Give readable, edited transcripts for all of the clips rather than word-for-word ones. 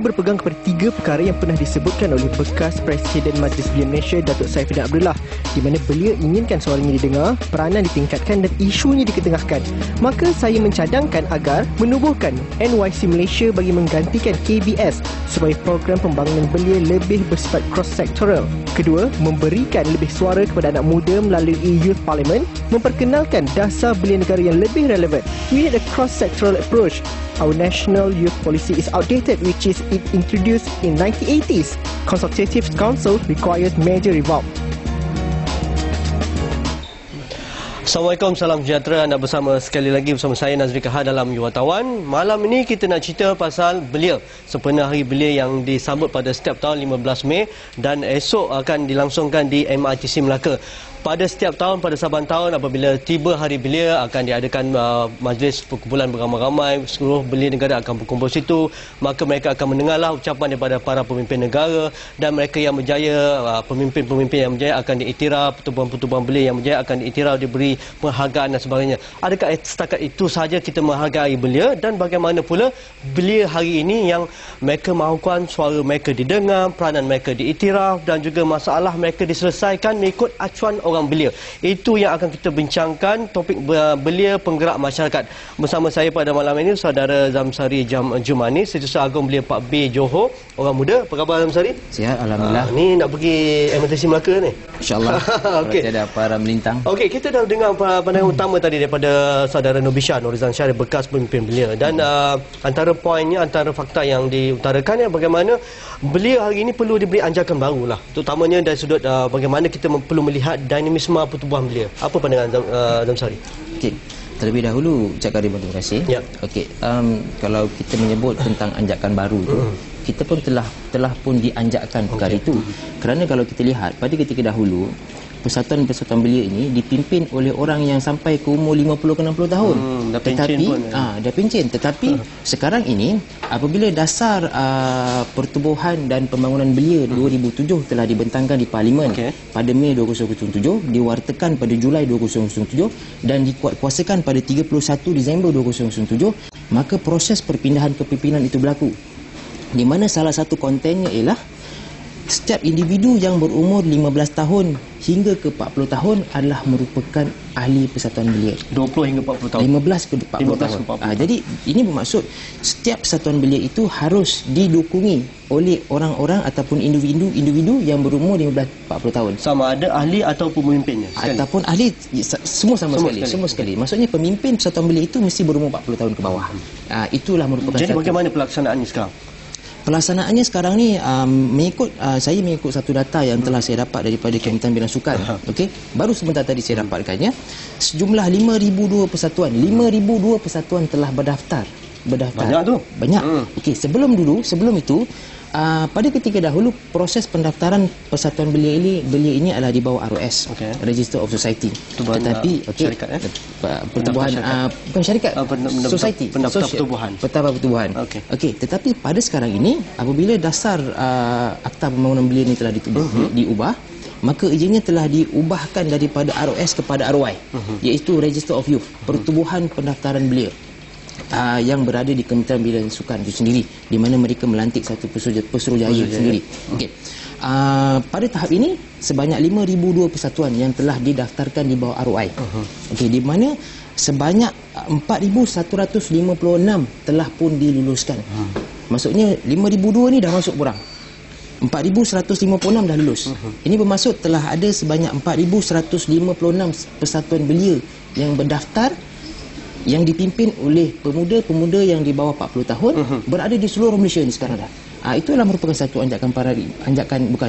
berpegang kepada 3 perkara yang pernah disebutkan oleh bekas Presiden Majlis Belia Malaysia Datuk Saifuddin Abdullah, di mana beliau inginkan suaranya didengar, peranan ditingkatkan dan isunya diketengahkan. Maka saya mencadangkan agar menubuhkan NYC Malaysia bagi menggantikan KBS supaya program pembangunan belia lebih bersifat cross-sektoral. Kedua, memberikan lebih suara kepada anak muda melalui Youth Parliament, memperkenalkan dasar belia negara yang lebih relevan. We need a cross-sectoral approach. Our national youth policy is outdated, which is it introduced in 1980s. Consultative Council requires major reform. Assalamualaikum, salam sejahtera. Anda bersama sekali lagi bersama saya Nazri Kahar dalam Wartawan. Malam ini kita nak cerita pasal belia, sempena Hari Belia yang disambut pada setiap tahun 15 Mei dan esok akan dilangsungkan di MRTC Melaka. Pada setiap tahun, pada saban tahun apabila tiba Hari Belia akan diadakan majlis perkumpulan beramai-ramai, seluruh belia negara akan berkumpul situ, maka mereka akan mendengarlah ucapan daripada para pemimpin negara dan mereka yang berjaya, pemimpin-pemimpin yang berjaya akan diiktiraf, pertubuhan-pertubuhan belia yang berjaya akan diiktiraf, diberi penghargaan dan sebagainya. Adakah setakat itu sahaja kita menghargai belia, dan bagaimana pula belia hari ini yang mereka mahukan suara mereka didengar, peranan mereka diiktiraf dan juga masalah mereka diselesaikan mengikut acuan orang belia. Itu yang akan kita bincangkan, topik belia penggerak masyarakat. Bersama saya pada malam ini Saudara Zamsari Jumani, Setiausaha Agung Belia 4B Johor. Orang muda, apa khabar Zamsari? Sihat, alhamdulillah. Ni nak pergi MRTC Melaka ni? InsyaAllah. Okey. Kalau tiada para melintang. Okey, kita dah dengar pandangan utama tadi daripada Saudara Nobishan Norizan Syarif, bekas pemimpin belia, dan antara poinnya, antara fakta yang diutarakan ya, bagaimana belia hari ini perlu diberi anjakan baru lah, terutamanya dari sudut bagaimana kita perlu melihat dinamisme pertubuhan belia. Apa pandangan Zamsari? Okey, terlebih dahulu ucapkan terima kasih. Ya. Okey, kalau kita menyebut tentang anjakan baru itu, kita pun telah pun dianjakkan perkara itu. Kerana kalau kita lihat pada ketika dahulu, persatuan-persatuan belia ini dipimpin oleh orang yang sampai ke umur 50 ke 60 tahun. Dah pencen pun. Dah pencen. Tetapi sekarang ini apabila dasar pertubuhan dan pembangunan belia 2007 telah dibentangkan di Parlimen pada Mei 2007, diwartakan pada Julai 2007 dan dikuatkuasakan pada 31 Disember 2007, maka proses perpindahan kepimpinan itu berlaku, di mana salah satu kontennya ialah setiap individu yang berumur 15 tahun hingga ke 40 tahun adalah merupakan ahli persatuan belia. 20 hingga 40 tahun. 15 ke 40 tahun. Jadi ini bermaksud setiap persatuan belia itu harus didukungi oleh orang-orang ataupun individu yang berumur 15-40 tahun. Sama ada ahli atau pemimpinnya sekali. Ataupun ahli, semua sekali. Maksudnya pemimpin persatuan belia itu mesti berumur 40 tahun ke bawah. Itulah merupakan. Jadi bagaimana pelaksanaannya sekarang? Pelaksanaannya sekarang ni saya mengikut satu data yang telah saya dapat daripada Kementerian Bidang Sukan. Okey, baru sebentar tadi saya dapatkannya. Sejumlah 5,002 persatuan telah berdaftar. Banyak tu. Banyak. Okey, sebelum itu pada ketika dahulu proses pendaftaran persatuan belia ini adalah di bawah ROS, Register of Society. Tetapi syarikat pertubuhan bukan syarikat, society, pendaftar pertubuhan. Okey, tetapi pada sekarang ini apabila dasar Akta Pembangunan Belia ini telah diubah, maka izinnya telah diubahkan daripada ROS kepada ROI, iaitu Register of Youth, Pertubuhan Pendaftaran Belia, yang berada di Kementerian Bidang Sukan itu sendiri, di mana mereka melantik satu pesuruhjaya sendiri. Okey. Pada tahap ini sebanyak 5,002 persatuan yang telah didaftarkan di bawah ROI. Okey, di mana sebanyak 4,156 telah pun diluluskan. Maksudnya 5,002 ni dah masuk borang. 4,156 dah lulus. Ini bermaksud telah ada sebanyak 4,156 persatuan belia yang berdaftar, yang dipimpin oleh pemuda-pemuda yang di bawah 40 tahun, berada di seluruh Malaysia ni sekarang dah. Itulah merupakan satu bukan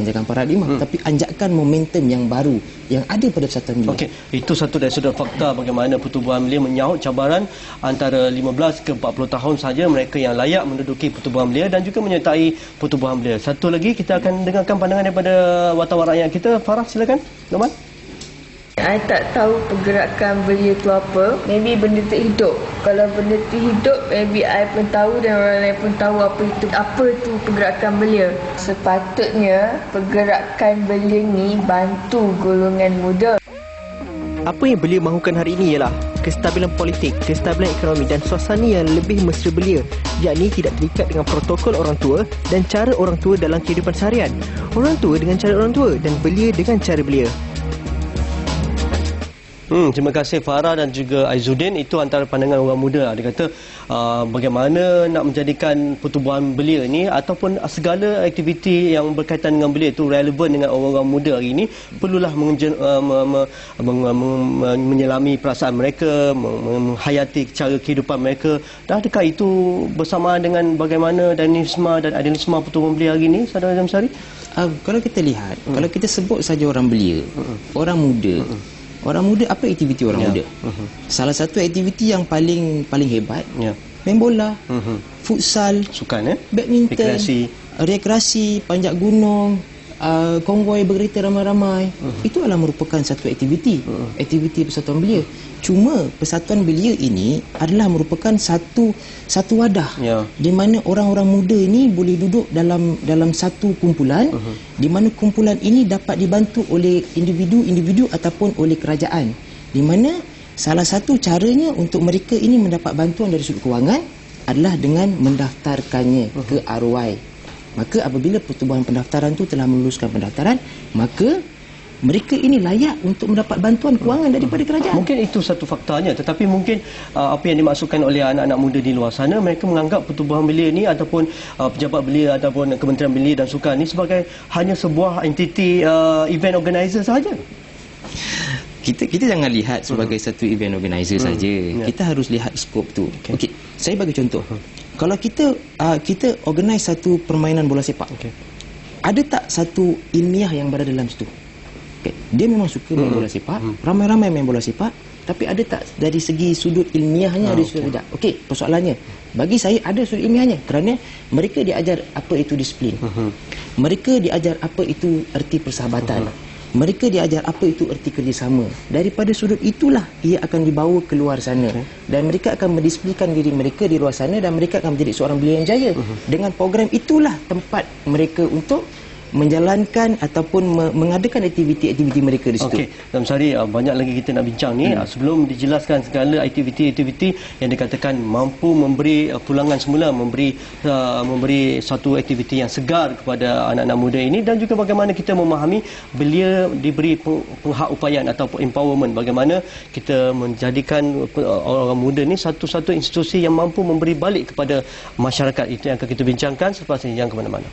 anjakan paradigma, tapi anjakan momentum yang baru yang ada pada persatuan belia. Okey, itu satu dari sudut fakta bagaimana pertubuhan belia menyahut cabaran antara 15 ke 40 tahun saja mereka yang layak menduduki pertubuhan belia dan juga menyertai pertubuhan belia. Satu lagi kita akan dengarkan pandangan daripada wartawan rakyat kita. Farah, silakan. Norman. I tak tahu pergerakan belia tu apa. Maybe benda tu hidup. Kalau benda tu hidup, maybe I pun tahu dan orang lain pun tahu apa tu pergerakan belia. Sepatutnya pergerakan belia ni bantu golongan muda. Apa yang belia mahukan hari ini ialah kestabilan politik, kestabilan ekonomi dan suasana yang lebih mesra belia, yakni tidak terikat dengan protokol orang tua dan cara orang tua dalam kehidupan seharian. Orang tua dengan cara orang tua dan belia dengan cara belia. Terima kasih Farah dan juga Aizuddin. Itu antara pandangan orang muda. Dia kata bagaimana nak menjadikan pertubuhan belia ni ataupun segala aktiviti yang berkaitan dengan belia itu relevan dengan orang-orang muda hari ini, perlulah menyelami perasaan mereka, menghayati cara kehidupan mereka. Dah adakah itu bersamaan dengan bagaimana dinamisme dan idealisme pertubuhan belia hari ini, Saudara Zamsari? Kalau kita lihat, kalau kita sebut saja orang belia, orang muda, orang muda, apa aktiviti orang muda? Salah satu aktiviti yang paling hebat, main bola, futsal, sukan, badminton, rekreasi, panjat gunung, konvoi berkereta ramai-ramai. Itu adalah merupakan satu aktiviti, aktiviti persatuan belia. Cuma persatuan belia ini adalah merupakan satu wadah di mana orang-orang muda ini boleh duduk dalam satu kumpulan, di mana kumpulan ini dapat dibantu oleh individu ataupun oleh kerajaan, di mana salah satu caranya untuk mereka ini mendapat bantuan dari sudut kewangan adalah dengan mendaftarkannya ke ROI. Maka apabila pertubuhan pendaftaran itu telah meluluskan pendaftaran, maka mereka ini layak untuk mendapat bantuan kewangan daripada kerajaan. Mungkin itu satu faktanya, tetapi mungkin apa yang dimaksudkan oleh anak-anak muda di luar sana, mereka menganggap pertubuhan belia ni ataupun pejabat belia ataupun Kementerian Belia dan Sukan ni sebagai hanya sebuah entiti event organizer sahaja. Kita jangan lihat sebagai satu event organizer saja. Kita harus lihat skop tu. Okey, saya bagi contoh. Kalau kita organize satu permainan bola sepak, ada tak satu ilmiah yang berada dalam situ? Dia memang suka main bola sepak, ramai-ramai main bola sepak, tapi ada tak dari segi sudut ilmiahnya, ada sudut tidak? Okey, persoalannya, bagi saya ada sudut ilmiahnya, kerana mereka diajar apa itu disiplin, mereka diajar apa itu erti persahabatan, mereka diajar apa itu erti kerjasama. Daripada sudut itulah ia akan dibawa keluar sana, dan mereka akan mendisiplinkan diri mereka di luar sana, dan mereka akan menjadi seorang belia yang jaya. Dengan program itulah tempat mereka untuk menjalankan ataupun mengadakan aktiviti-aktiviti mereka di situ. Okey, Zamsari, banyak lagi kita nak bincang ni. Sebelum dijelaskan segala aktiviti-aktiviti yang dikatakan mampu memberi pulangan semula, memberi satu aktiviti yang segar kepada anak-anak muda ini, dan juga bagaimana kita memahami belia diberi penghakupayaan atau empowerment, bagaimana kita menjadikan orang muda ni satu-satu institusi yang mampu memberi balik kepada masyarakat. Itu yang akan kita bincangkan selepas ini. Jangan ke mana-mana.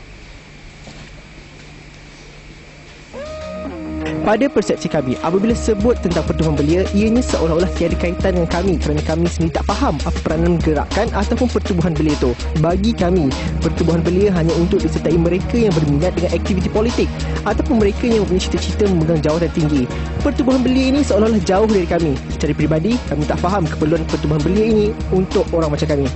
Pada persepsi kami, apabila sebut tentang pertubuhan belia, ianya seolah-olah tiada kaitan dengan kami kerana kami sendiri tak faham apa peranan gerakan ataupun pertubuhan belia itu. Bagi kami, pertubuhan belia hanya untuk disertai mereka yang berminat dengan aktiviti politik ataupun mereka yang mempunyai cita-cita memegang jawatan tinggi. Pertubuhan belia ini seolah-olah jauh dari kami. Secara peribadi, kami tak faham keperluan pertubuhan belia ini untuk orang macam kami.